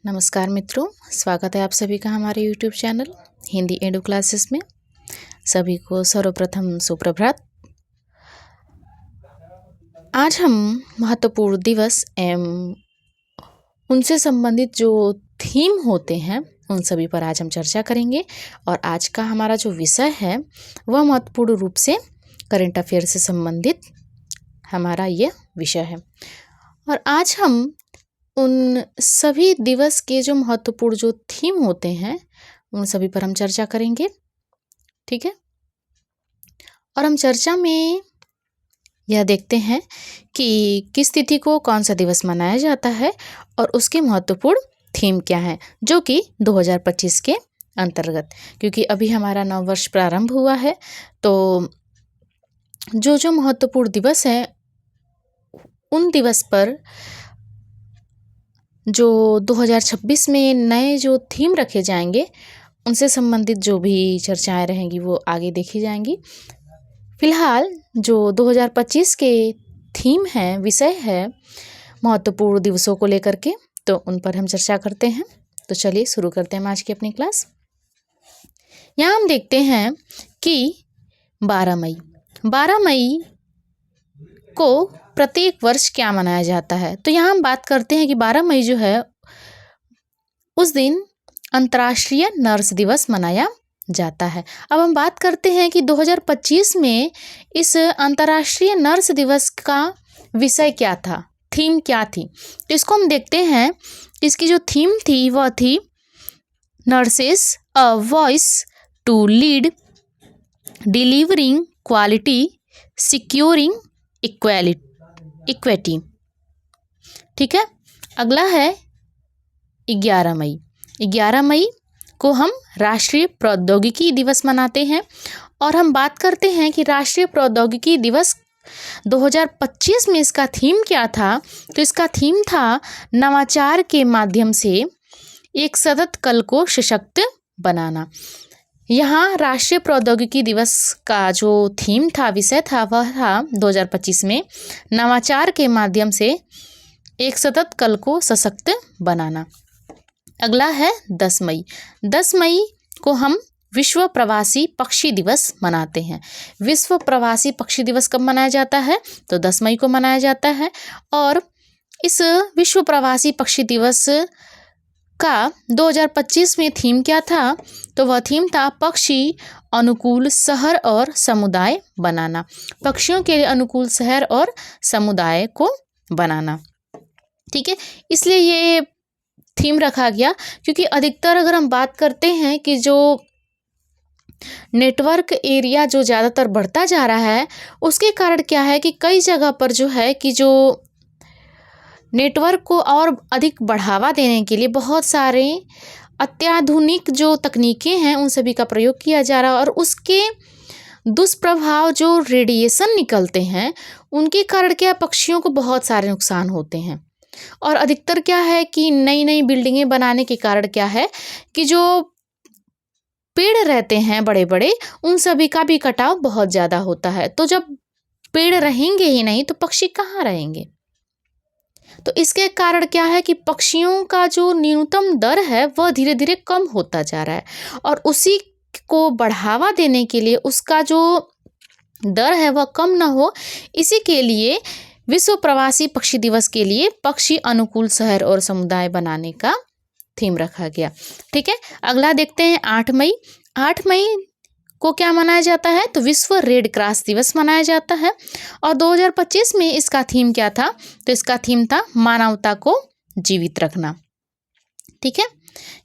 नमस्कार मित्रों, स्वागत है आप सभी का हमारे YouTube चैनल हिंदी एडु क्लासेस में। सभी को सर्वप्रथम सुप्रभात। आज हम महत्वपूर्ण दिवस एवं उनसे संबंधित जो थीम होते हैं उन सभी पर आज हम चर्चा करेंगे। और आज का हमारा जो विषय है वह महत्वपूर्ण रूप से करंट अफेयर से संबंधित हमारा ये विषय है। और आज हम उन सभी दिवस के जो महत्वपूर्ण जो थीम होते हैं उन सभी पर हम चर्चा करेंगे, ठीक है। और हम चर्चा में यह देखते हैं कि किस तिथि को कौन सा दिवस मनाया जाता है और उसके महत्वपूर्ण थीम क्या है, जो कि 2025 के अंतर्गत, क्योंकि अभी हमारा नव वर्ष प्रारंभ हुआ है, तो जो महत्वपूर्ण दिवस है उन दिवस पर जो 2026 में नए जो थीम रखे जाएंगे उनसे संबंधित जो भी चर्चाएं रहेंगी वो आगे देखी जाएंगी। फिलहाल जो 2025 के थीम है, विषय है महत्वपूर्ण दिवसों को लेकर के, तो उन पर हम चर्चा करते हैं। तो चलिए शुरू करते हैं आज की अपनी क्लास। यहाँ हम देखते हैं कि 12 मई को प्रत्येक वर्ष क्या मनाया जाता है। तो यहाँ हम बात करते हैं कि 12 मई जो है उस दिन अंतर्राष्ट्रीय नर्स दिवस मनाया जाता है। अब हम बात करते हैं कि 2025 में इस अंतर्राष्ट्रीय नर्स दिवस का विषय क्या था, थीम क्या थी। तो इसको हम देखते हैं। इसकी जो थीम थी वह थी nurses a voice to lead, delivering quality, securing equity, ठीक है। अगला है 11 मई। 11 मई को हम राष्ट्रीय प्रौद्योगिकी दिवस मनाते हैं। और हम बात करते हैं कि राष्ट्रीय प्रौद्योगिकी दिवस 2025 में इसका थीम क्या था। तो इसका थीम था नवाचार के माध्यम से एक सतत कल को सशक्त बनाना। यहाँ राष्ट्रीय प्रौद्योगिकी दिवस का जो थीम था, विषय था, वह था 2025 में नवाचार के माध्यम से एक सतत कल को सशक्त बनाना। अगला है 10 मई। 10 मई को हम विश्व प्रवासी पक्षी दिवस मनाते हैं। विश्व प्रवासी पक्षी दिवस कब मनाया जाता है? तो 10 मई को मनाया जाता है। और इस विश्व प्रवासी पक्षी दिवस का 2025 में थीम क्या था? तो वह थीम था पक्षी अनुकूल शहर और समुदाय बनाना। पक्षियों के लिए अनुकूल शहर और समुदाय को बनाना, ठीक है। इसलिए ये थीम रखा गया, क्योंकि अधिकतर अगर हम बात करते हैं कि जो नेटवर्क एरिया जो ज़्यादातर बढ़ता जा रहा है, उसके कारण क्या है कि कई जगह पर जो है कि जो नेटवर्क को और अधिक बढ़ावा देने के लिए बहुत सारे अत्याधुनिक जो तकनीकें हैं उन सभी का प्रयोग किया जा रहा है। और उसके दुष्प्रभाव जो रेडिएशन निकलते हैं उनके कारण क्या, पक्षियों को बहुत सारे नुकसान होते हैं। और अधिकतर क्या है कि नई नई बिल्डिंगें बनाने के कारण क्या है कि जो पेड़ रहते हैं बड़े बड़े, उन सभी का भी कटाव बहुत ज़्यादा होता है। तो जब पेड़ रहेंगे ही नहीं तो पक्षी कहाँ रहेंगे। तो इसके कारण क्या है कि पक्षियों का जो न्यूनतम दर है वह धीरे धीरे कम होता जा रहा है। और उसी को बढ़ावा देने के लिए, उसका जो दर है वह कम ना हो, इसी के लिए विश्व प्रवासी पक्षी दिवस के लिए पक्षी अनुकूल शहर और समुदाय बनाने का थीम रखा गया, ठीक है। अगला देखते हैं 8 मई। 8 मई को क्या मनाया जाता है? तो विश्व रेड क्रॉस दिवस मनाया जाता है। और 2025 में इसका थीम क्या था? तो इसका थीम था मानवता को जीवित रखना, ठीक है।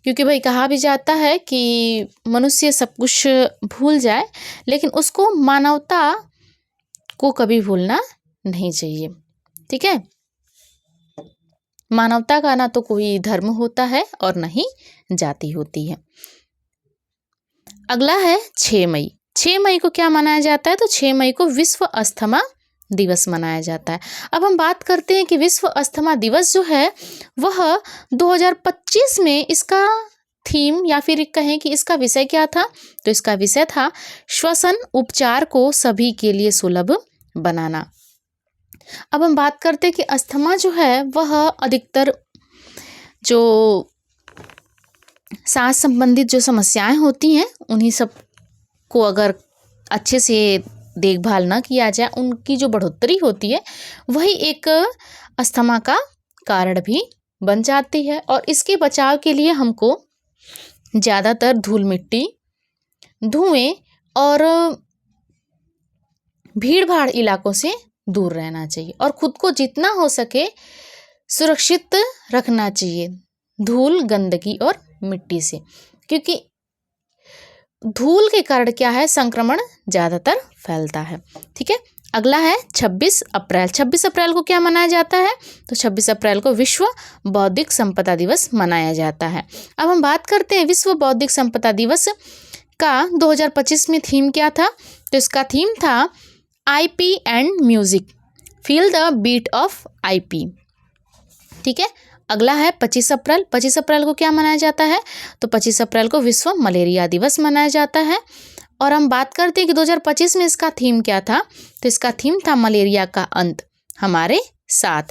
क्योंकि भाई कहा भी जाता है कि मनुष्य सब कुछ भूल जाए, लेकिन उसको मानवता को कभी भूलना नहीं चाहिए, ठीक है। मानवता का ना तो कोई धर्म होता है और न ही जाति होती है। अगला है 6 मई। 6 मई को क्या मनाया जाता है? तो 6 मई को विश्व अस्थमा दिवस मनाया जाता है। अब हम बात करते हैं कि विश्व अस्थमा दिवस जो है वह 2025 में इसका थीम या फिर कहें कि इसका विषय क्या था? तो इसका विषय था श्वसन उपचार को सभी के लिए सुलभ बनाना। अब हम बात करते हैं कि अस्थमा जो है वह अधिकतर जो सांस संबंधित जो समस्याएं होती हैं उन्हीं सब को अगर अच्छे से देखभाल न किया जाए, उनकी जो बढ़ोतरी होती है वही एक अस्थमा का कारण भी बन जाती है। और इसके बचाव के लिए हमको ज़्यादातर धूल मिट्टी, धुएं और भीड़ भाड़ इलाकों से दूर रहना चाहिए और खुद को जितना हो सके सुरक्षित रखना चाहिए धूल, गंदगी और मिट्टी से, क्योंकि धूल के कारण क्या है, संक्रमण ज़्यादातर फैलता है। ठीक है, अगला है 26 अप्रैल। 26 अप्रैल को क्या मनाया जाता है? तो 26 अप्रैल को विश्व बौद्धिक संपदा दिवस मनाया जाता है। अब हम बात करते हैं विश्व बौद्धिक संपदा दिवस का 2025 में थीम क्या था? तो इसका थीम था IP and music, feel the beat of IP। ठीक है, अगला है 25 अप्रैल। 25 अप्रैल को क्या मनाया जाता है? तो 25 अप्रैल को विश्व मलेरिया दिवस मनाया जाता है। और हम बात करते हैं कि 2025 में इसका थीम क्या था? तो इसका थीम था मलेरिया का अंत हमारे साथ,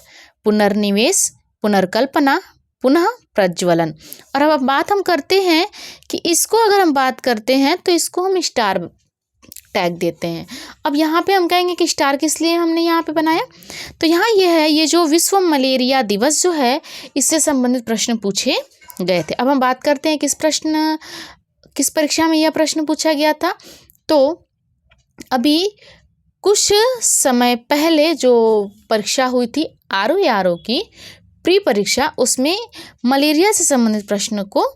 पुनर्निवेश, पुनर्कल्पना, पुनः प्रज्वलन। और अब बात हम करते हैं कि इसको अगर हम बात करते हैं तो इसको हम स्टार टैग देते हैं। अब यहाँ पे हम कहेंगे कि स्टार किस लिए हमने यहाँ पे बनाया? तो यहाँ ये है, ये जो विश्व मलेरिया दिवस जो है इससे संबंधित प्रश्न पूछे गए थे। अब हम बात करते हैं किस परीक्षा में यह प्रश्न पूछा गया था। तो अभी कुछ समय पहले जो परीक्षा हुई थी RO की प्री परीक्षा, उसमें मलेरिया से संबंधित प्रश्न को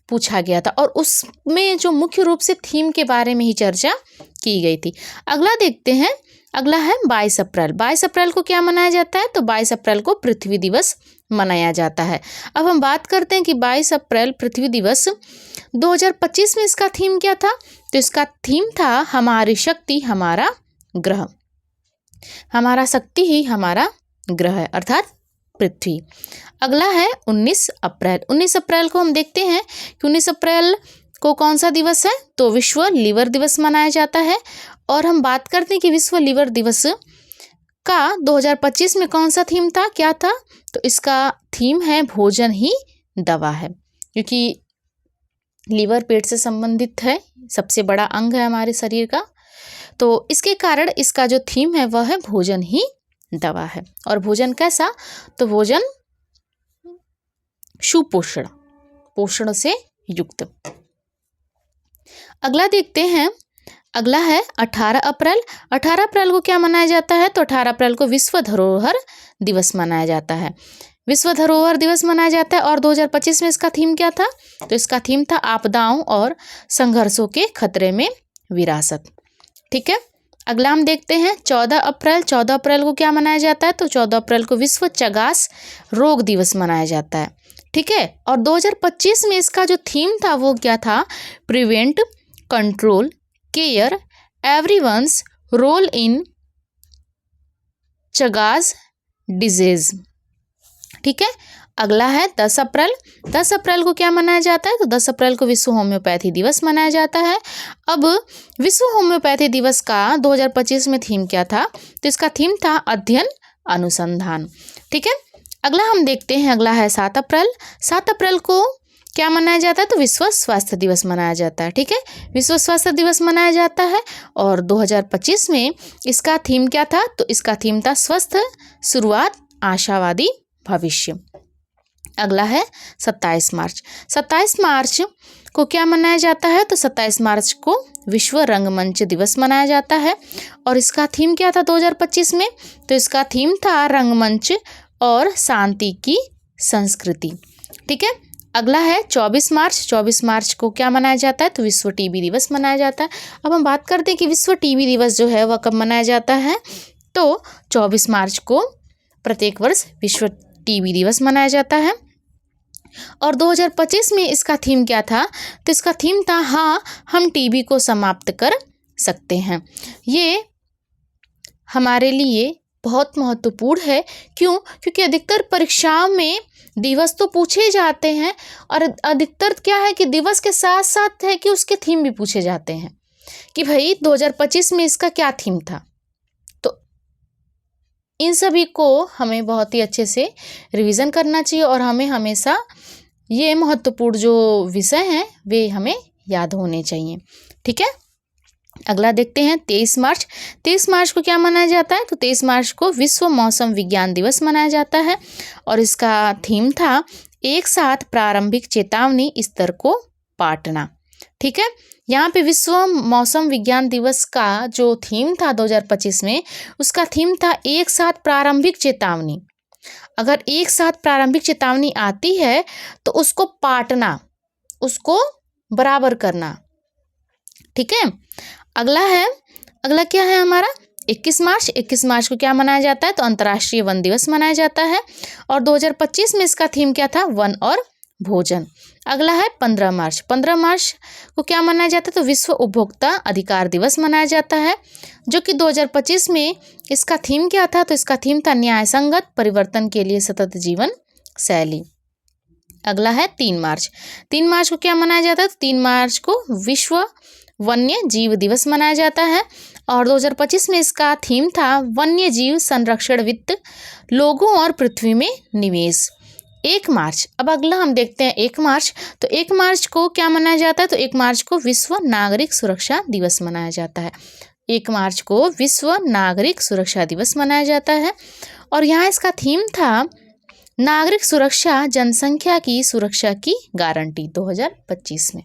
पूछा गया था और उसमें जो मुख्य रूप से थीम के बारे में ही चर्चा की गई थी। अगला देखते हैं, अगला है 22 अप्रैल। 22 अप्रैल को क्या मनाया जाता है? तो 22 अप्रैल को पृथ्वी दिवस मनाया जाता है। अब हम बात करते हैं कि 22 अप्रैल पृथ्वी दिवस 2025 में इसका थीम क्या था? तो इसका थीम था हमारी शक्ति हमारा ग्रह, हमारा शक्ति ही हमारा ग्रह है, अर्थात पृथ्वी। अगला है 19 अप्रैल। 19 अप्रैल को हम देखते हैं कि 19 अप्रैल को कौन सा दिवस है? तो विश्व लीवर दिवस मनाया जाता है। और हम बात करते हैं कि विश्व लीवर दिवस का 2025 में कौन सा थीम था, क्या था? तो इसका थीम है भोजन ही दवा है, क्योंकि लीवर पेट से संबंधित है, सबसे बड़ा अंग है हमारे शरीर का। तो इसके कारण इसका जो थीम है वह है भोजन ही दवा है। और भोजन कैसा? तो भोजन सुपोषण, पोषण से युक्त। अगला देखते हैं, अगला है 18 अप्रैल। 18 अप्रैल को क्या मनाया जाता है? तो 18 अप्रैल को विश्व धरोहर दिवस मनाया जाता है। विश्व धरोहर दिवस मनाया जाता है। और 2025 में इसका थीम क्या था? तो इसका थीम था आपदाओं और संघर्षों के खतरे में विरासत। ठीक है, अगला हम देखते हैं 14 अप्रैल। 14 अप्रैल को क्या मनाया जाता है? तो 14 अप्रैल को विश्व चगास रोग दिवस मनाया जाता है। ठीक है, और 2025 में इसका जो थीम था वो क्या था? Prevent, control, care, everyone's role in Chagas disease. ठीक है, अगला है 10 अप्रैल। 10 अप्रैल को क्या मनाया जाता है? तो 10 अप्रैल को विश्व होम्योपैथी दिवस मनाया जाता है। अब विश्व होम्योपैथी दिवस का 2025 में थीम क्या था? तो इसका थीम था अध्ययन, अनुसंधान। ठीक है, अगला हम देखते हैं, अगला है 7 अप्रैल। 7 अप्रैल को क्या मनाया जाता है? तो विश्व स्वास्थ्य दिवस मनाया जाता है। ठीक है, विश्व स्वास्थ्य दिवस मनाया जाता है। और 2025 में इसका थीम क्या था? तो इसका थीम था स्वस्थ शुरुआत, आशावादी भविष्य। अगला है 27 मार्च। 27 मार्च को क्या मनाया जाता है? तो 27 मार्च को विश्व रंगमंच दिवस मनाया जाता है। और इसका थीम क्या था 2025 में? तो इसका थीम था रंगमंच और शांति की संस्कृति। ठीक है, अगला है 24 मार्च। 24 मार्च को क्या मनाया जाता है? तो विश्व टीबी दिवस मनाया जाता है। अब हम बात करते हैं कि विश्व टीबी दिवस जो है वह कब मनाया जाता है? तो 24 मार्च को प्रत्येक वर्ष विश्व टीबी दिवस मनाया जाता है। और 2025 में इसका थीम क्या था? तो इसका थीम था हाँ, हम टीबी को समाप्त कर सकते हैं। ये हमारे लिए बहुत महत्वपूर्ण है। क्यों? क्योंकि अधिकतर परीक्षाओं में दिवस तो पूछे जाते हैं और अधिकतर क्या है कि दिवस के साथ साथ है कि उसके थीम भी पूछे जाते हैं कि भाई 2025 में इसका क्या थीम था। तो इन सभी को हमें बहुत ही अच्छे से रिवीजन करना चाहिए और हमें हमेशा ये महत्वपूर्ण जो विषय हैं वे हमें याद होने चाहिए। ठीक है, अगला देखते हैं 23 मार्च। 23 मार्च को क्या मनाया जाता है? तो 23 मार्च को विश्व मौसम विज्ञान दिवस मनाया जाता है और इसका थीम था एक साथ प्रारंभिक चेतावनी स्तर को पाटना। ठीक है, यहाँ पे विश्व मौसम विज्ञान दिवस का जो थीम था 2025 में, उसका थीम था एक साथ प्रारंभिक चेतावनी। अगर एक साथ प्रारंभिक चेतावनी आती है तो उसको पाटना, उसको बराबर करना। ठीक है, अगला क्या है हमारा 21 मार्च। 21 मार्च को क्या मनाया जाता है? तो अंतर्राष्ट्रीय वन दिवस मनाया जाता है और 2025 में इसका थीम क्या था? वन और भोजन। अगला है 15 मार्च। 15 मार्च को क्या मनाया जाता है? तो विश्व उपभोक्ता अधिकार दिवस मनाया जाता है, जो कि 2025 में इसका थीम क्या था? तो इसका थीम था न्याय संगत परिवर्तन के लिए सतत जीवन शैली। अगला है 3 मार्च। 3 मार्च को क्या मनाया जाता है? तो 3 मार्च को विश्व वन्य जीव दिवस मनाया जाता है और 2025 में इसका थीम था वन्य जीव संरक्षण वित्त, लोगों और पृथ्वी में निवेश। 1 मार्च, अब अगला हम देखते हैं 1 मार्च। तो 1 मार्च को क्या मनाया जाता है? तो 1 मार्च को विश्व नागरिक सुरक्षा दिवस मनाया जाता है। 1 मार्च को विश्व नागरिक सुरक्षा दिवस मनाया जाता है और यहाँ इसका थीम था नागरिक सुरक्षा, जनसंख्या की सुरक्षा की गारंटी 2025 में।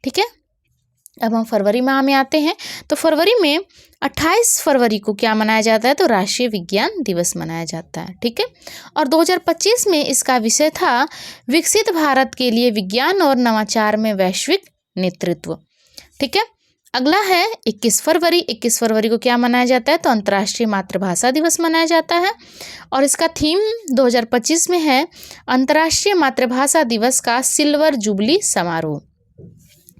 ठीक है, अब हम फरवरी माह में आते हैं। तो फरवरी में 28 फरवरी को क्या मनाया जाता है? तो राष्ट्रीय विज्ञान दिवस मनाया जाता है। ठीक है, और 2025 में इसका विषय था विकसित भारत के लिए विज्ञान और नवाचार में वैश्विक नेतृत्व। ठीक है, अगला है 21 फरवरी। 21 फरवरी को क्या मनाया जाता है? तो अंतर्राष्ट्रीय मातृभाषा दिवस मनाया जाता है और इसका थीम 2025 में है अंतर्राष्ट्रीय मातृभाषा दिवस का सिल्वर जुबली समारोह।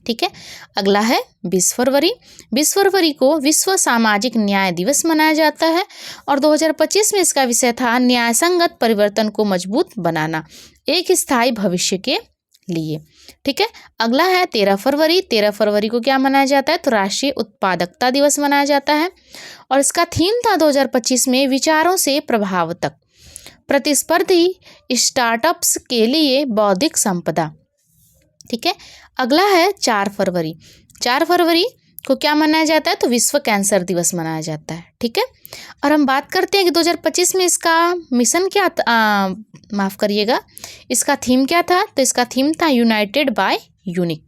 ठीक है, अगला है 20 फरवरी। 20 फरवरी को विश्व सामाजिक न्याय दिवस मनाया जाता है और 2025 में इसका विषय था न्याय संगत परिवर्तन को मजबूत बनाना एक स्थायी भविष्य के लिए। ठीक है, अगला है 13 फरवरी। 13 फरवरी को क्या मनाया जाता है? तो राष्ट्रीय उत्पादकता दिवस मनाया जाता है और इसका थीम था 2025 में विचारों से प्रभाव तक, प्रतिस्पर्धी स्टार्टअप्स के लिए बौद्धिक संपदा। ठीक है, अगला है 4 फरवरी। 4 फरवरी को क्या मनाया जाता है? तो विश्व कैंसर दिवस मनाया जाता है। ठीक है, और हम बात करते हैं कि 2025 में इसका मिशन क्या माफ़ करिएगा, इसका थीम क्या था? तो इसका थीम था यूनाइटेड बाय यूनिक।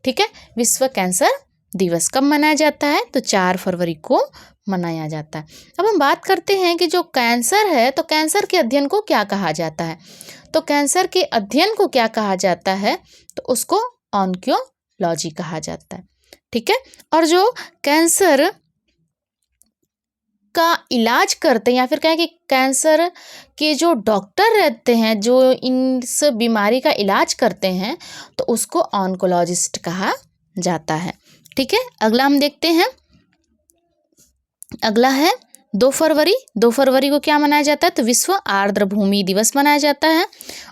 ठीक है, विश्व कैंसर दिवस कब मनाया जाता है? तो 4 फरवरी को मनाया जाता है। अब हम बात करते हैं कि जो कैंसर है, तो कैंसर के अध्ययन को क्या कहा जाता है? तो कैंसर के अध्ययन को क्या कहा जाता है? तो उसको ऑन्कोलॉजी कहा जाता है। ठीक है, और जो कैंसर का इलाज करते हैं या फिर कहें कि कैंसर के जो डॉक्टर रहते हैं जो इस बीमारी का इलाज करते हैं, तो उसको ऑन्कोलॉजिस्ट कहा जाता है। ठीक है, अगला हम देखते हैं, अगला है 2 फरवरी। 2 फरवरी को क्या मनाया जाता है? तो विश्व आर्द्र भूमि दिवस मनाया जाता है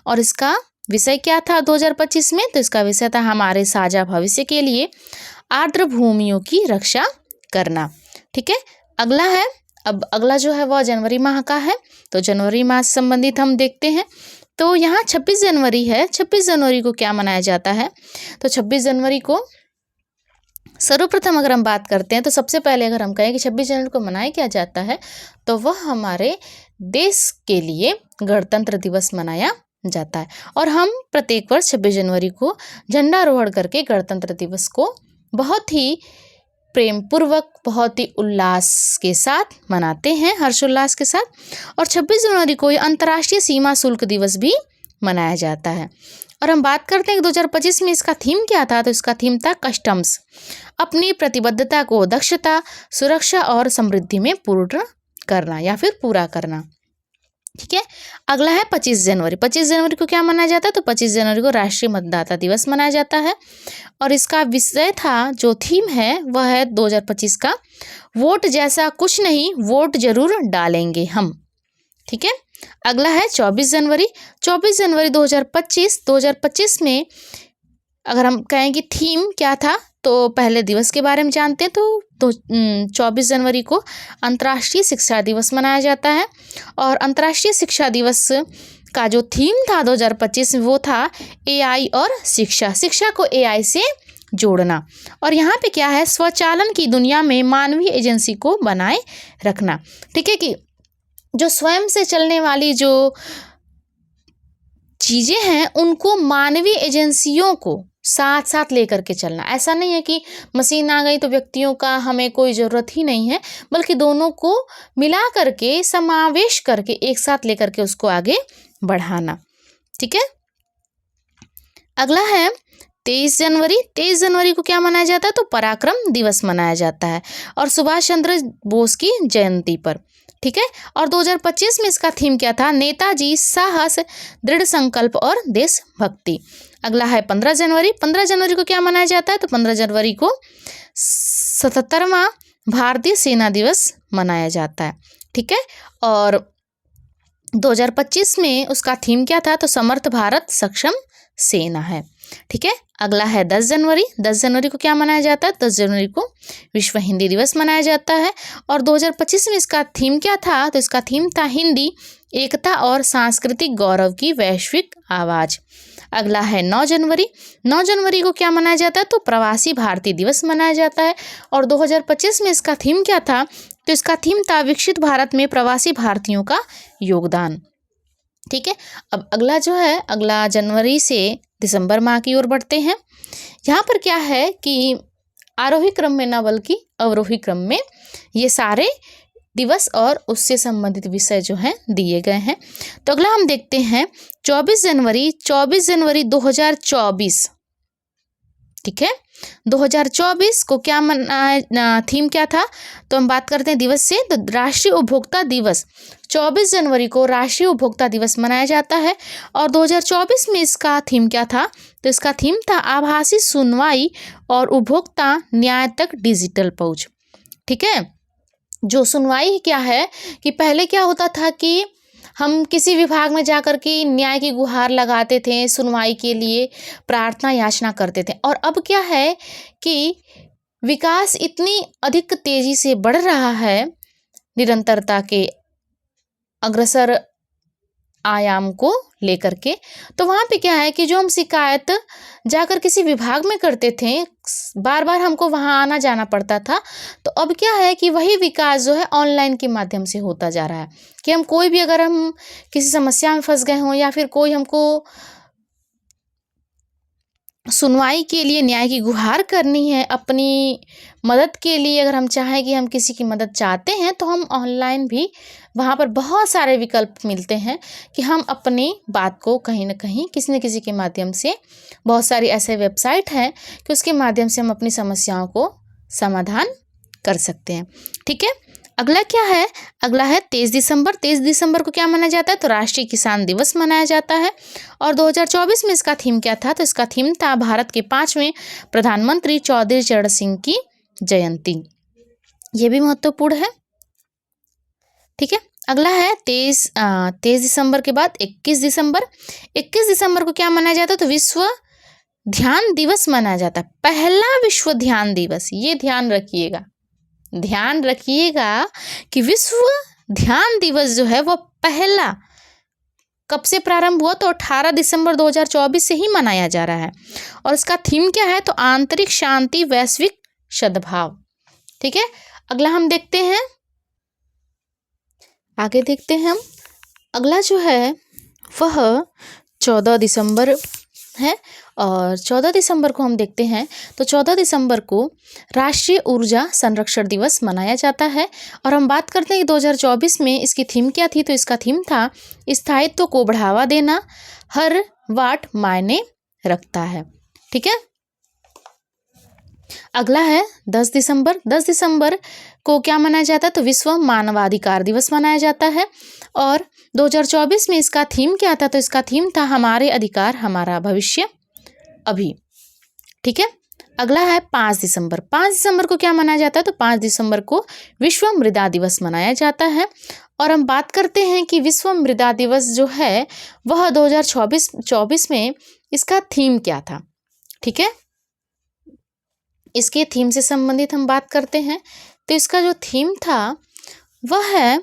और इसका विषय क्या था 2025 में? तो इसका विषय था हमारे साझा भविष्य के लिए आर्द्र भूमियों की रक्षा करना। ठीक है, अगला है, अब अगला जो है वह जनवरी माह का है। तो जनवरी माह से संबंधित हम देखते हैं। तो यहाँ 26 जनवरी है। 26 जनवरी को क्या मनाया जाता है? तो 26 जनवरी को सर्वप्रथम अगर हम बात करते हैं तो सबसे पहले अगर हम कहें कि 26 जनवरी को मनाया क्या जाता है, तो वह हमारे देश के लिए गणतंत्र दिवस मनाया जाता है और हम प्रत्येक वर्ष 26 जनवरी को झंडारोहण करके गणतंत्र दिवस को बहुत ही प्रेम पूर्वक, बहुत ही उल्लास के साथ मनाते हैं, हर्षोल्लास के साथ। और 26 जनवरी को अंतर्राष्ट्रीय सीमा शुल्क दिवस भी मनाया जाता है। और हम बात करते हैं कि 2025 में इसका थीम क्या था? तो इसका थीम था कस्टम्स, अपनी प्रतिबद्धता को दक्षता, सुरक्षा और समृद्धि में पूर्ण करना या फिर पूरा करना। ठीक है, अगला है 25 जनवरी। 25 जनवरी को क्या मनाया जाता है? तो 25 जनवरी को राष्ट्रीय मतदाता दिवस मनाया जाता है और इसका विषय था, जो थीम है वह है 2025 का वोट जैसा कुछ नहीं, वोट जरूर डालेंगे हम। ठीक है, अगला है 24 जनवरी। 24 जनवरी 2025 में अगर हम कहें कि थीम क्या था, तो पहले दिवस के बारे में जानते हैं। तो 24 जनवरी को अंतर्राष्ट्रीय शिक्षा दिवस मनाया जाता है और अंतर्राष्ट्रीय शिक्षा दिवस का जो थीम था 2025 में वो था एआई और शिक्षा को एआई से जोड़ना। और यहाँ पे क्या है, स्वचालन की दुनिया में मानवीय एजेंसी को बनाए रखना। ठीक है, कि जो स्वयं से चलने वाली जो चीज़ें हैं उनको मानवीय एजेंसियों को साथ साथ लेकर के चलना। ऐसा नहीं है कि मशीन आ गई तो व्यक्तियों का हमें कोई ज़रूरत ही नहीं है, बल्कि दोनों को मिला करके समावेश करके एक साथ लेकर के उसको आगे बढ़ाना। ठीक है, अगला है 23 जनवरी। 23 जनवरी को क्या मनाया जाता है, तो पराक्रम दिवस मनाया जाता है और सुभाष चंद्र बोस की जयंती पर। ठीक है, और 2025 में इसका थीम क्या था, नेताजी, साहस, दृढ़ संकल्प और देशभक्ति। अगला है 15 जनवरी। 15 जनवरी को क्या मनाया जाता है, तो 15 जनवरी को 77वां भारतीय सेना दिवस मनाया जाता है। ठीक है, और 2025 में उसका थीम क्या था, तो समर्थ भारत सक्षम सेना है। ठीक है, अगला है 10 जनवरी। 10 जनवरी को क्या मनाया जाता है, 10 जनवरी को विश्व हिंदी दिवस मनाया जाता है और 2025 में इसका थीम क्या था, तो इसका थीम था हिंदी, एकता और सांस्कृतिक गौरव की वैश्विक आवाज़। अगला है 9 जनवरी। 9 जनवरी को क्या मनाया जाता है, तो प्रवासी भारतीय दिवस मनाया जाता है और 2025 में इसका थीम क्या था, तो इसका थीम था विकसित भारत में प्रवासी भारतीयों का योगदान। ठीक है, अब अगला जो है, अगला जनवरी से दिसंबर माह की ओर बढ़ते हैं। यहाँ पर क्या है कि आरोही क्रम में ना बल्कि अवरोही क्रम में ये सारे दिवस और उससे संबंधित विषय जो हैं दिए गए हैं। तो अगला हम देखते हैं 24 जनवरी। 24 जनवरी 2024। ठीक है, 2024 को क्या मनाया, थीम क्या था, तो हम बात करते हैं दिवस से, तो राष्ट्रीय उपभोक्ता दिवस। 24 जनवरी को राष्ट्रीय उपभोक्ता दिवस मनाया जाता है और 2024 में इसका थीम क्या था, तो इसका थीम था आभासी सुनवाई और उपभोक्ता न्याय तक डिजिटल पहुंच। ठीक है, जो सुनवाई क्या है कि पहले क्या होता था कि हम किसी विभाग में जाकर के न्याय की गुहार लगाते थे, सुनवाई के लिए प्रार्थना याचना करते थे, और अब क्या है कि विकास इतनी अधिक तेजी से बढ़ रहा है, निरंतरता के अग्रसर आयाम को लेकर के, तो वहाँ पे क्या है कि जो हम शिकायत जाकर किसी विभाग में करते थे, बार बार हमको वहाँ आना जाना पड़ता था, तो अब क्या है कि वही विकास जो है ऑनलाइन के माध्यम से होता जा रहा है कि हम कोई भी, अगर हम किसी समस्या में फंस गए हों या फिर कोई हमको सुनवाई के लिए न्याय की गुहार करनी है, अपनी मदद के लिए अगर हम चाहें कि हम किसी की मदद चाहते हैं, तो हम ऑनलाइन भी वहाँ पर बहुत सारे विकल्प मिलते हैं कि हम अपनी बात को कहीं ना कहीं किसी न किसी के माध्यम से, बहुत सारी ऐसे वेबसाइट हैं कि उसके माध्यम से हम अपनी समस्याओं को समाधान कर सकते हैं। ठीक है, अगला क्या है, अगला है 23 दिसंबर। 23 दिसंबर को क्या मनाया जाता है, तो राष्ट्रीय किसान दिवस मनाया जाता है और 2024 में इसका थीम क्या था, तो इसका थीम था भारत के 5वें प्रधानमंत्री चौधरी चरण सिंह की जयंती। ये भी महत्वपूर्ण है। ठीक है, अगला है 23 दिसंबर के बाद 21 दिसंबर। 21 दिसंबर को क्या मनाया जाता है, तो विश्व ध्यान दिवस मनाया जाता है। पहला विश्व ध्यान दिवस, ये ध्यान रखिएगा कि विश्व ध्यान दिवस जो है वो पहला कब से प्रारंभ हुआ, तो 18 दिसंबर 2024 से ही मनाया जा रहा है और इसका थीम क्या है, तो आंतरिक शांति, वैश्विक सद्भाव। ठीक है, अगला हम देखते हैं, आगे देखते हैं हम। अगला जो है वह 14 दिसंबर है और 14 दिसंबर को हम देखते हैं, तो 14 दिसंबर को राष्ट्रीय ऊर्जा संरक्षण दिवस मनाया जाता है और हम बात करते हैं कि 2024 में इसकी थीम क्या थी, तो इसका थीम था स्थायित्व को बढ़ावा देना, हर वाट मायने रखता है। ठीक है, अगला है 10 दिसंबर। 10 दिसंबर को क्या मनाया जाता है, तो विश्व मानवाधिकार दिवस मनाया जाता है और 2024 में इसका थीम क्या था, तो इसका थीम था हमारे अधिकार हमारा भविष्य अभी। ठीक है, अगला है 5 दिसंबर। 5 दिसंबर को क्या मनाया जाता है, तो 5 दिसंबर को विश्व मृदा दिवस मनाया जाता है और हम बात करते हैं कि विश्व मृदा दिवस जो है वह 2024 में इसका थीम क्या था। ठीक है, इसके थीम से संबंधित हम बात करते हैं, तो इसका जो थीम था वह है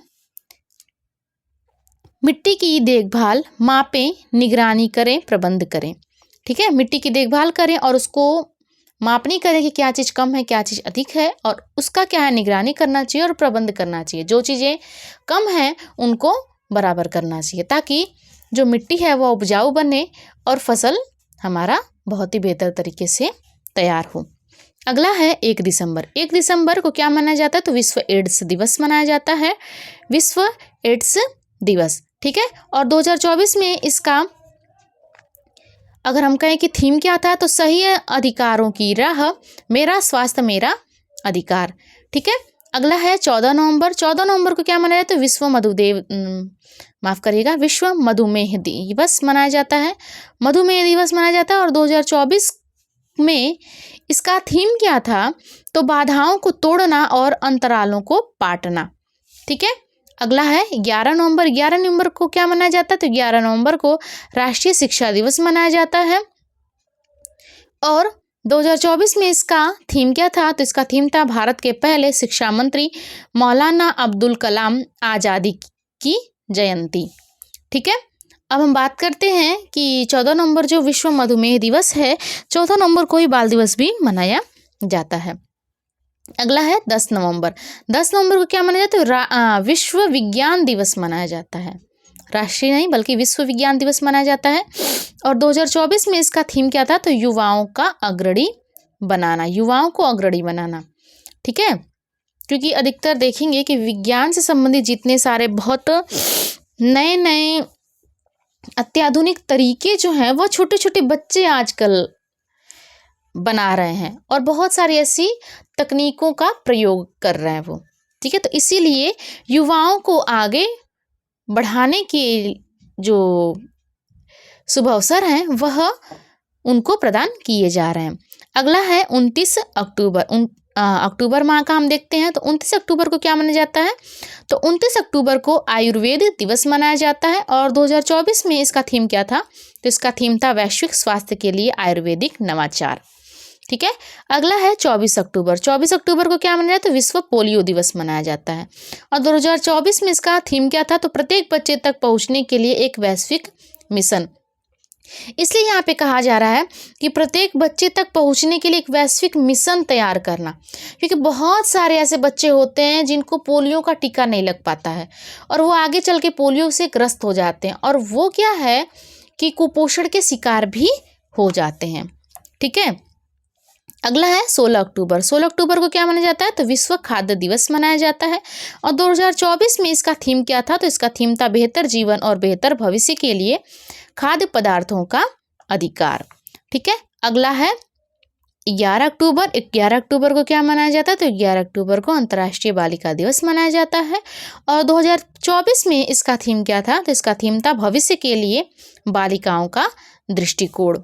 मिट्टी की देखभाल, मापें, निगरानी करें, प्रबंध करें। ठीक है, मिट्टी की देखभाल करें और उसको मापनी करें कि क्या चीज़ कम है, क्या चीज़ अधिक है, और उसका क्या है, निगरानी करना चाहिए और प्रबंध करना चाहिए। जो चीज़ें कम हैं उनको बराबर करना चाहिए, ताकि जो मिट्टी है वह उपजाऊ बने और फसल हमारा बहुत ही बेहतर तरीके से तैयार हो। अगला है 1 दिसंबर। 1 दिसंबर को क्या मनाया जाता है, तो विश्व एड्स दिवस मनाया जाता है, विश्व एड्स दिवस। ठीक है, और 2024 में इसका अगर हम कहें कि थीम क्या था, तो सही अधिकारों की राह, मेरा स्वास्थ्य मेरा अधिकार। ठीक है, अगला है 14 नवंबर। 14 नवंबर को क्या मनाया जाता है, विश्व मधुमेह दिवस मनाया जाता है, मधुमेह दिवस मनाया जाता है। और 2024 में इसका थीम क्या था, तो बाधाओं को तोड़ना और अंतरालों को पाटना। ठीक है, अगला है 11 नवंबर। 11 नवंबर को क्या मनाया जाता है, तो 11 नवंबर को राष्ट्रीय शिक्षा दिवस मनाया जाता है। और 2024 में इसका थीम क्या था, तो इसका थीम था भारत के पहले शिक्षा मंत्री मौलाना अब्दुल कलाम आज़ादी की जयंती। ठीक है, अब हम बात करते हैं कि 14 नवंबर जो विश्व मधुमेह दिवस है, 14 नवंबर को ही बाल दिवस भी मनाया जाता है। अगला है 10 नवंबर। 10 नवंबर को क्या मनाया जाता है, विश्व विज्ञान दिवस मनाया जाता है, राष्ट्रीय नहीं बल्कि विश्व विज्ञान दिवस मनाया जाता है। और 2024 में इसका थीम क्या था, तो युवाओं का अग्रणी बनाना, युवाओं को अग्रणी बनाना। ठीक है, क्योंकि अधिकतर देखेंगे कि विज्ञान से संबंधित जितने सारे बहुत नए नए अत्याधुनिक तरीके जो हैं वह छोटे छोटे बच्चे आजकल बना रहे हैं और बहुत सारी ऐसी तकनीकों का प्रयोग कर रहे हैं वो। ठीक है, तो इसीलिए युवाओं को आगे बढ़ाने के जो शुभ अवसर हैं वह उनको प्रदान किए जा रहे हैं। अगला है 29 अक्टूबर। अक्टूबर माह का हम देखते हैं, तो 29 अक्टूबर को क्या मनाया जाता है, तो 29 अक्टूबर को आयुर्वेद दिवस मनाया जाता है। और 2024 में इसका थीम क्या था, तो इसका थीम था वैश्विक स्वास्थ्य के लिए आयुर्वेदिक नवाचार। ठीक है, अगला है 24 अक्टूबर। 24 अक्टूबर को क्या मनाया जाता है, विश्व पोलियो दिवस मनाया जाता है। और 2024 में इसका थीम क्या था, तो प्रत्येक बच्चे तक पहुंचने के लिए एक वैश्विक मिशन। इसलिए यहाँ पे कहा जा रहा है कि प्रत्येक बच्चे तक पहुँचने के लिए एक वैश्विक मिशन तैयार करना, क्योंकि बहुत सारे ऐसे बच्चे होते हैं जिनको पोलियो का टीका नहीं लग पाता है और वो आगे चल के पोलियो से ग्रस्त हो जाते हैं और वो क्या है कि कुपोषण के शिकार भी हो जाते हैं। ठीक है, अगला है 16 अक्टूबर। 16 अक्टूबर को क्या मनाया जाता है, तो विश्व खाद्य दिवस मनाया जाता है। और 2024 में इसका थीम क्या था, तो इसका थीम था बेहतर जीवन और बेहतर भविष्य के लिए खाद्य पदार्थों का अधिकार। ठीक है, अगला है 11 अक्टूबर। 11 अक्टूबर को क्या मनाया जाता है, तो 11 अक्टूबर को अंतर्राष्ट्रीय बालिका दिवस मनाया जाता है। और 2024 में इसका थीम क्या था, तो इसका थीम था भविष्य के लिए बालिकाओं का दृष्टिकोण।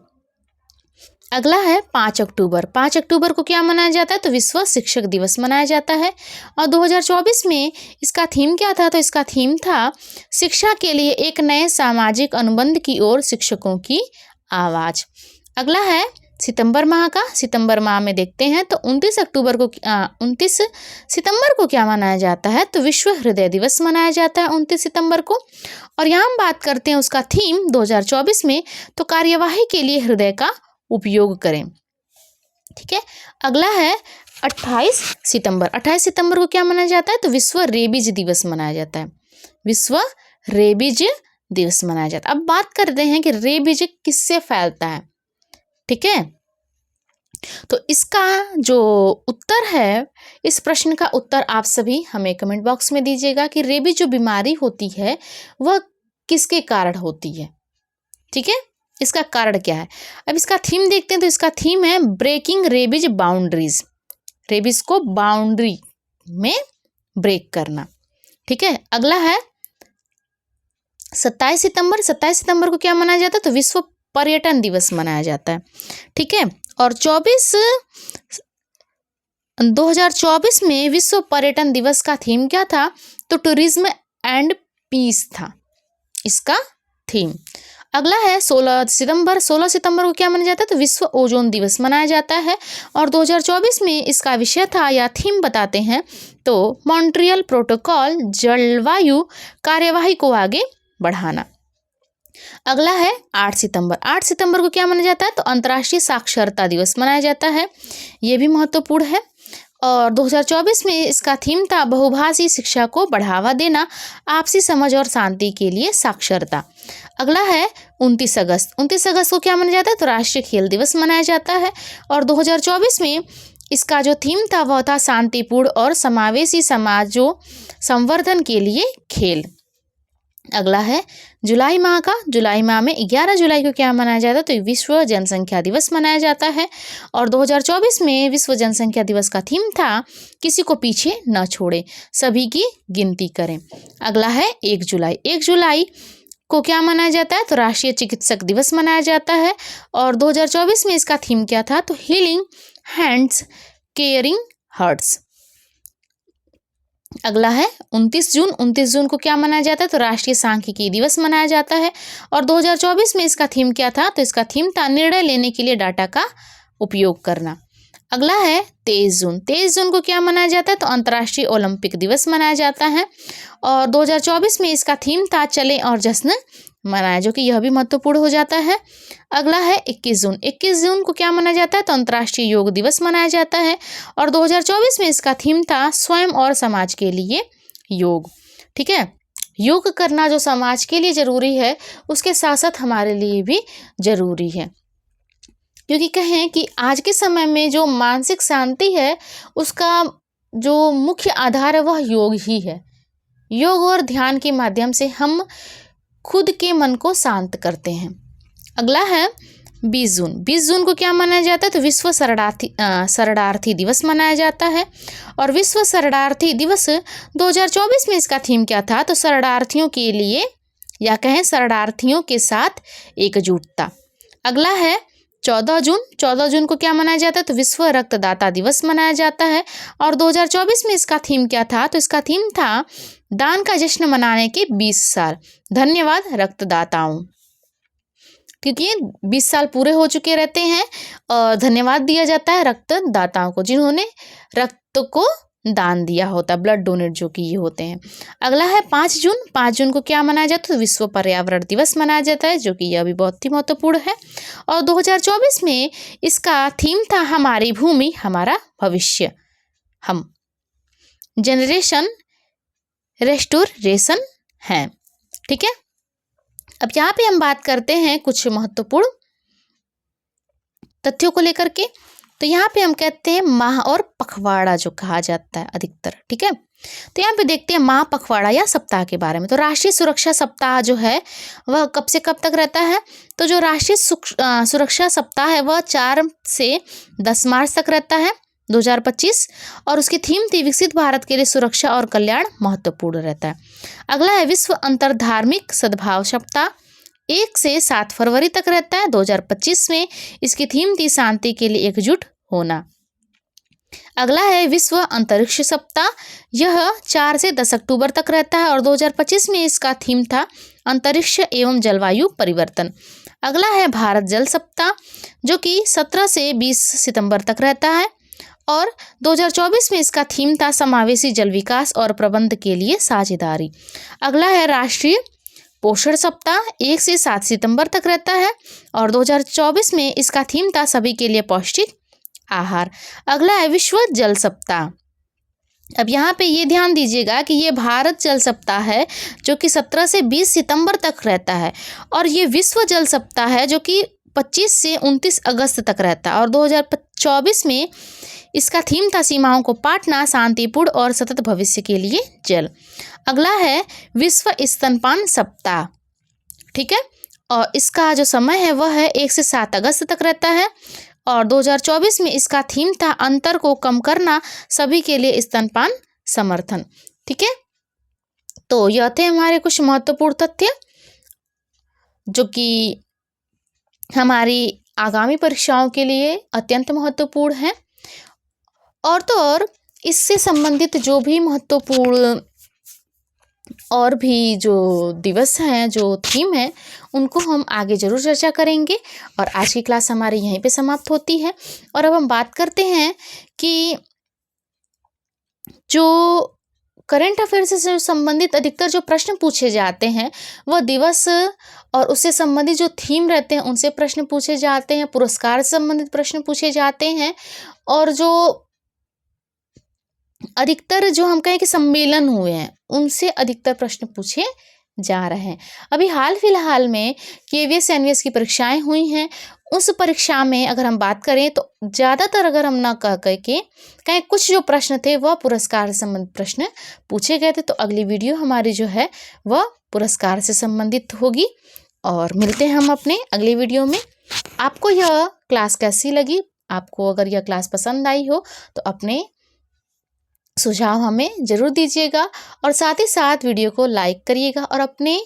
अगला है 5 अक्टूबर। 5 अक्टूबर को क्या मनाया जाता है, तो विश्व शिक्षक दिवस मनाया जाता है। और 2024 में इसका थीम क्या था, तो इसका थीम था शिक्षा के लिए एक नए सामाजिक अनुबंध की ओर शिक्षकों की आवाज़। अगला है सितंबर माह का। सितंबर माह में देखते हैं तो 29 सितंबर को क्या मनाया जाता है, तो विश्व हृदय दिवस मनाया जाता है 29 सितंबर को। और यहाँ हम बात करते हैं उसका थीम 2024 में, तो कार्यवाही के लिए हृदय का उपयोग करें। ठीक है, अगला है 28 सितंबर। 28 सितंबर को क्या मनाया जाता है, तो विश्व रेबीज दिवस मनाया जाता है, विश्व रेबीज दिवस मनाया जाता है। अब बात करते हैं कि रेबीज किससे फैलता है। ठीक है, तो इसका जो उत्तर है, इस प्रश्न का उत्तर आप सभी हमें कमेंट बॉक्स में दीजिएगा कि रेबीज जो बीमारी होती है वह किसके कारण होती है। ठीक है, इसका कारण क्या है। अब इसका थीम देखते हैं, तो इसका थीम है ब्रेकिंग रेबीज बाउंड्रीज, रेबीज को बाउंड्री में ब्रेक करना। ठीक है, अगला है 27 सितंबर। 27 सितंबर को क्या मनाया जाता है, तो विश्व पर्यटन दिवस मनाया जाता है। ठीक है, और 2024 में विश्व पर्यटन दिवस का थीम क्या था, तो टूरिज्म एंड पीस था इसका थीम। अगला है 16 सितंबर। 16 सितंबर को क्या मनाया जाता है, तो विश्व ओजोन दिवस मनाया जाता है। और 2024 में इसका विषय था या थीम बताते हैं, तो मॉन्ट्रियल प्रोटोकॉल जलवायु कार्यवाही को आगे बढ़ाना। अगला है 8 सितंबर। 8 सितंबर को क्या मनाया जाता है? तो अंतर्राष्ट्रीय साक्षरता दिवस मनाया जाता है। ये भी महत्वपूर्ण है। और 2024 में इसका थीम था बहुभाषी शिक्षा को बढ़ावा देना, आपसी समझ और शांति के लिए साक्षरता। अगला है 29 अगस्त। 29 अगस्त को क्या मनाया जाता है? तो राष्ट्रीय खेल दिवस मनाया जाता है। और 2024 में इसका जो थीम था वह था शांतिपूर्ण और समावेशी समाजों संवर्धन के लिए खेल। अगला है जुलाई माह का। जुलाई माह में 11 जुलाई को क्या मनाया जाता है? तो विश्व जनसंख्या दिवस मनाया जाता है। और 2024 में विश्व जनसंख्या दिवस का थीम था किसी को पीछे न छोड़े, सभी की गिनती करें। अगला है 1 जुलाई। 1 जुलाई को क्या मनाया जाता है? तो राष्ट्रीय चिकित्सक दिवस मनाया जाता है। और 2024 में इसका थीम क्या था? तो हीलिंग हैंड्स केयरिंग हार्ट्स। अगला है 29 जून। 29 जून को क्या मनाया जाता है? तो राष्ट्रीय सांख्यिकी दिवस मनाया जाता है। और 2024 में इसका थीम क्या था? तो इसका थीम था निर्णय लेने के लिए डाटा का उपयोग करना। अगला है 23 जून। 23 जून को क्या मनाया जाता है? तो अंतर्राष्ट्रीय ओलंपिक दिवस मनाया जाता है। और 2024 में इसका थीम था चलें और जश्न मनाएं, जो कि यह भी महत्वपूर्ण हो जाता है। अगला है 21 जून। 21 जून को क्या मनाया जाता है? तो अंतर्राष्ट्रीय योग दिवस मनाया जाता है। और 2024 में इसका थीम था स्वयं और समाज के लिए योग। ठीक है, योग करना जो समाज के लिए जरूरी है उसके साथ साथ हमारे लिए भी जरूरी है, क्योंकि कहें कि आज के समय में जो मानसिक शांति है उसका जो मुख्य आधार है वह योग ही है। योग और ध्यान के माध्यम से हम खुद के मन को शांत करते हैं। अगला है 20 जून। 20 जून को क्या मनाया जाता है? तो विश्व शरणार्थी दिवस मनाया जाता है। और विश्व शरणार्थी दिवस 2024 में इसका थीम क्या था? तो शरणार्थियों के लिए या कहें शरणार्थियों के साथ एकजुटता। अगला है 14 जून। 14 जून को क्या मनाया जाता है? तो विश्व रक्तदाता दिवस मनाया जाता है। और 2024 में इसका थीम क्या था? तो इसका थीम था दान का जश्न मनाने के 20 साल, धन्यवाद रक्तदाताओं। क्योंकि 20 साल पूरे हो चुके रहते हैं और धन्यवाद दिया जाता है रक्तदाताओं को जिन्होंने रक्त को दान दिया होता, ब्लड डोनेट जो कि ये होते हैं। अगला है 5 जून। 5 जून को क्या मनाया जाता है? तो विश्व पर्यावरण दिवस मनाया जाता है, जो कि यह भी बहुत ही महत्वपूर्ण है। और 2024 में इसका थीम था हमारी भूमि हमारा भविष्य, हम जनरेशन रेस्टोरेशन है। ठीक है, अब यहाँ पे हम बात करते हैं कुछ महत्वपूर्ण तथ्यों को लेकर के। तो यहाँ पे हम कहते हैं माह और पखवाड़ा जो कहा जाता है अधिकतर। ठीक है, तो यहाँ पे देखते हैं माह, पखवाड़ा या सप्ताह के बारे में। तो राष्ट्रीय सुरक्षा सप्ताह जो है वह कब से कब तक रहता है? तो जो राष्ट्रीय सुरक्षा सप्ताह है वह 4 से 10 मार्च तक रहता है 2025। और उसकी थीम थी विकसित भारत के लिए सुरक्षा और कल्याण महत्वपूर्ण रहता है। अगला है विश्व अंतरधार्मिक सद्भाव सप्ताह 1 से 7 फरवरी तक रहता है 2025 में। इसकी थीम थी शांति के लिए एकजुट होना। अगला है विश्व अंतरिक्ष सप्ताह, यह 4 से 10 अक्टूबर तक रहता है और 2025 में इसका थीम था अंतरिक्ष एवं जलवायु परिवर्तन। अगला है भारत जल सप्ताह, जो कि 17 से 20 सितंबर तक रहता है और 2024 में इसका थीम था समावेशी जल विकास और प्रबंध के लिए साझेदारी। अगला है राष्ट्रीय पोषण सप्ताह, 1 से 7 सितंबर तक रहता है और 2024 में इसका थीम था सभी के लिए पौष्टिक आहार। अगला है विश्व जल सप्ताह। अब यहाँ पे ये ध्यान दीजिएगा कि ये भारत जल सप्ताह है जो कि 17 से 20 सितंबर तक रहता है और ये विश्व जल सप्ताह है जो कि 25 से 29 अगस्त तक रहता है और 2024 में इसका थीम था सीमाओं को पाटना, शांतिपूर्ण और सतत भविष्य के लिए जल। अगला है विश्व स्तनपान सप्ताह। ठीक है, और इसका जो समय है वह है 1 से 7 अगस्त तक रहता है और 2024 में इसका थीम था अंतर को कम करना, सभी के लिए स्तनपान समर्थन। ठीक है, तो यह थे हमारे कुछ महत्वपूर्ण तथ्य जो कि हमारी आगामी परीक्षाओं के लिए अत्यंत महत्वपूर्ण है। और तो और इससे संबंधित जो भी महत्वपूर्ण और भी जो दिवस हैं, जो थीम है, उनको हम आगे जरूर चर्चा करेंगे। और आज की क्लास हमारी यहीं पे समाप्त होती है और अब हम बात करते हैं कि जो करंट अफेयर से संबंधित अधिकतर जो प्रश्न पूछे जाते हैं वह दिवस और उससे संबंधित जो थीम रहते हैं उनसे प्रश्न पूछे जाते हैं, पुरस्कार से संबंधित प्रश्न पूछे जाते हैं, और जो अधिकतर जो हम कहें कि सम्मेलन हुए हैं उनसे अधिकतर प्रश्न पूछे जा रहे हैं। अभी हाल फिलहाल में केवीएस एनवीएस की परीक्षाएं हुई हैं, उस परीक्षा में अगर हम बात करें तो ज़्यादातर अगर हम ना कह के कहें कुछ जो प्रश्न थे वह पुरस्कार से संबंधित प्रश्न पूछे गए थे। तो अगली वीडियो हमारी जो है वह पुरस्कार से संबंधित होगी, और मिलते हैं हम अपने अगली वीडियो में। आपको यह क्लास कैसी लगी? आपको अगर यह क्लास पसंद आई हो तो अपने सुझाव हमें ज़रूर दीजिएगा, और साथ ही साथ वीडियो को लाइक करिएगा, और अपने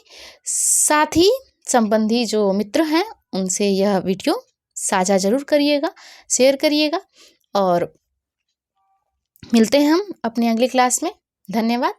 साथी संबंधी जो मित्र हैं उनसे यह वीडियो साझा ज़रूर करिएगा, शेयर करिएगा, और मिलते हैं हम अपने अगली क्लास में। धन्यवाद।